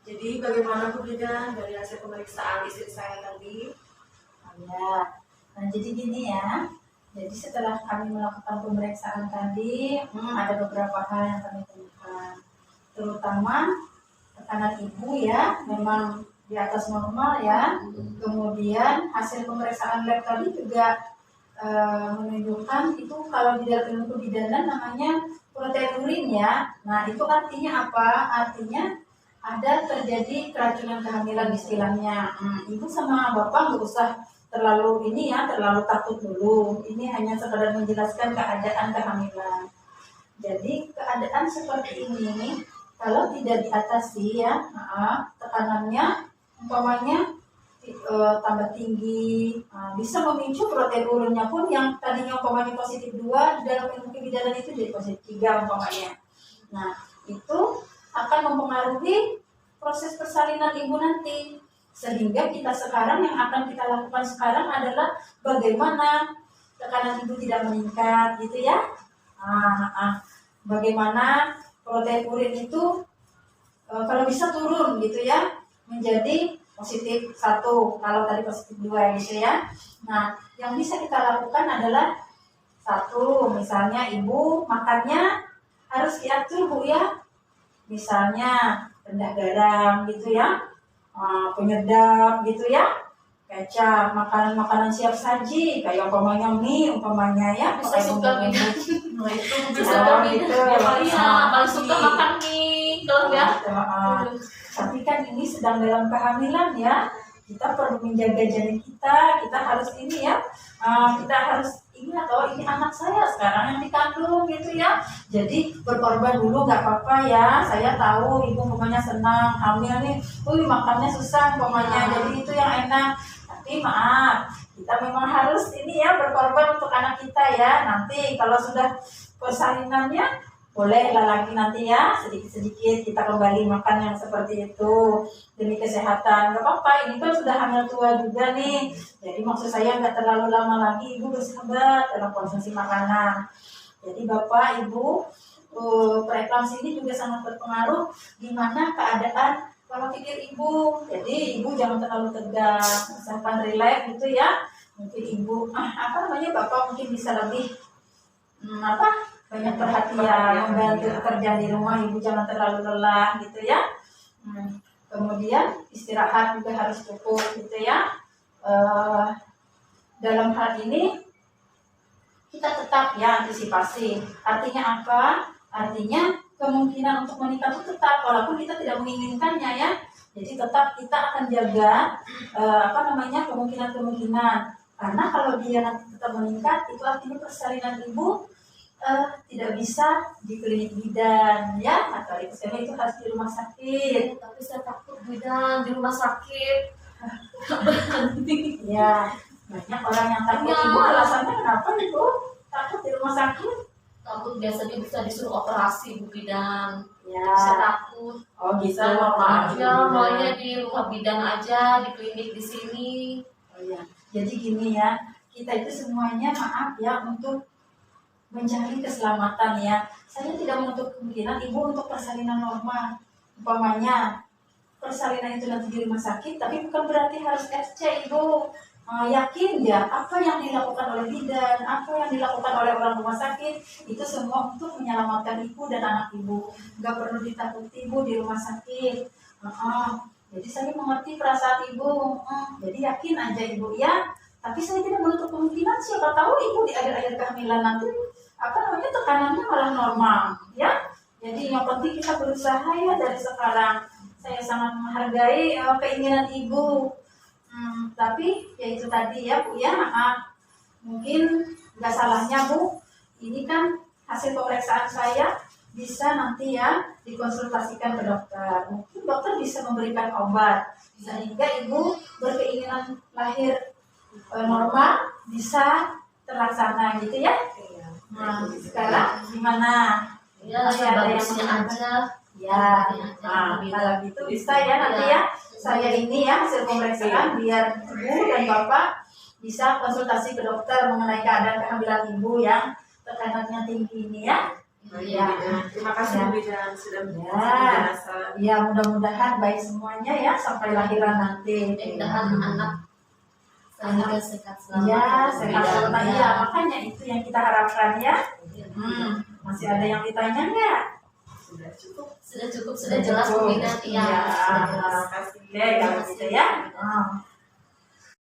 Jadi bagaimana Bu Bidan dari hasil pemeriksaan istri saya tadi? Ya, nah jadi gini ya. Jadi setelah kami melakukan pemeriksaan tadi, ada beberapa hal yang kami temukan. Terutama tekanan ibu ya, memang di atas normal ya. Kemudian hasil pemeriksaan lab tadi juga menunjukkan itu kalau di dalam ilmu kebidanan namanya proteinurin ya. Nah itu artinya apa? Artinya ada terjadi keracunan kehamilan istilahnya. Ibu sama bapak nggak usah terlalu ini ya, terlalu takut dulu. Ini hanya sekedar menjelaskan keadaan kehamilan. Jadi keadaan seperti ini kalau tidak diatasi ya, tekanannya umpamanya tambah tinggi, bisa memicu proteinurinnya pun yang tadinya umpamanya positif 2 dalam ilmu kebidanan itu jadi positif 3 umpamanya. Nah itu akan mempengaruhi proses persalinan ibu nanti, sehingga kita sekarang yang akan kita lakukan sekarang adalah bagaimana tekanan ibu tidak meningkat gitu ya. Bagaimana proteinurin itu kalau bisa turun gitu ya, menjadi positif 1, kalau tadi positif 2 gitu ya. Nah yang bisa kita lakukan adalah 1, misalnya ibu makannya harus diatur Bu ya. Misalnya rendah garam gitu ya, penyedap gitu ya, kecap, makanan-makanan siap saji kayak umpamanya mie umpamanya ya, bisa suka mie. Nah itu Bisa suka mie. gitu. Paling suka makan mie kalau ya. Tapi kan ini sedang dalam kehamilan ya, kita perlu menjaga janin kita harus ini ya, kita harus ingat ini anak saya sekarang yang dikandung gitu ya. Jadi berkorban dulu nggak apa-apa ya. Saya tahu ibu umpamanya senang hamil nih, makannya susah umpamanya, jadi itu yang enak. Tapi maaf, kita memang harus ini ya, berkorban untuk anak kita ya. Nanti kalau sudah persalinannya bolehlah lagi nanti ya, sedikit-sedikit kita kembali makan yang seperti itu demi kesehatan. Gak apa-apa, ini kan sudah hamil tua juga nih. Jadi maksud saya nggak terlalu lama lagi ibu bersabar dalam konsumsi makanan. Jadi bapak ibu, preeklamsi ini juga sangat berpengaruh gimana keadaan pola pikir ibu. Jadi ibu jangan terlalu tegang, misalkan relax gitu ya. Mungkin ibu bapak mungkin bisa lebih banyak perhatian, membantu pekerjaan di rumah. Ibu jangan terlalu lelah gitu ya. Kemudian istirahat juga harus cukup gitu ya. Dalam hal ini kita tetap ya antisipasi. Artinya apa? Artinya kemungkinan untuk menikah itu tetap, walaupun kita tidak menginginkannya ya. Jadi tetap kita akan jaga kemungkinan-kemungkinan. Karena kalau dia nanti tetap meningkat, itu artinya persalinan ibu tidak bisa di klinik bidan ya, atau itu harus di rumah sakit. Tapi saya takut bidan di rumah sakit. Ya, banyak orang yang takut. Ibu alasannya kenapa ibu takut di rumah sakit? Takut biasanya bisa disuruh operasi Bu bidan. Ya. Saya takut. Oh gitu. Maunya di rumah bidan aja, di klinik di sini. Oh ya. Jadi gini ya, kita itu semuanya maaf ya untuk mencari keselamatan ya. Saya tidak menutup kemungkinan ibu untuk persalinan normal. Umpamanya persalinan itu nanti di rumah sakit, tapi bukan berarti harus SC ibu. Yakin ya apa yang dilakukan oleh bidan, apa yang dilakukan oleh orang rumah sakit, itu semua untuk menyelamatkan ibu dan anak ibu. Gak perlu ditakuti ibu di rumah sakit. Jadi saya mengerti perasaan ibu. Jadi yakin aja ibu ya. Tapi saya tidak menutup kemungkinan, siapa tahu ibu di akhir-akhir kehamilan nanti tekanannya malah normal ya. Jadi yang penting kita berusaha ya dari sekarang. Saya sangat menghargai keinginan ibu. Tapi ya itu tadi ya Bu ya, mungkin nggak salahnya Bu, ini kan hasil pemeriksaan saya bisa nanti ya dikonsultasikan ke dokter. Mungkin dokter bisa memberikan obat sehingga ibu berkeinginan lahir normal bisa terlaksana gitu ya. Nah, sekarang gimana? Ya, bagusnya aja. Ya, kalau gitu bisa ya nanti ya. Saya ini ya hasil pemeriksaan biar ibu dan bapak bisa konsultasi ke dokter mengenai keadaan kehamilan ibu yang tekanannya tinggi ini ya. Terima kasih Bu Bidan sudah menjelaskan. Ya mudah-mudahan baik semuanya ya sampai lahiran nanti. Mudah-mudahan anak saya juga sehat selamat. Ya sehat selamat ya. Makanya itu yang kita harapkan ya. Masih ada yang ditanya nggak? Sudah cukup. Sudah cukup, sudah jelas peminat ya. Ya, terima kasih ya kalau gitu ya.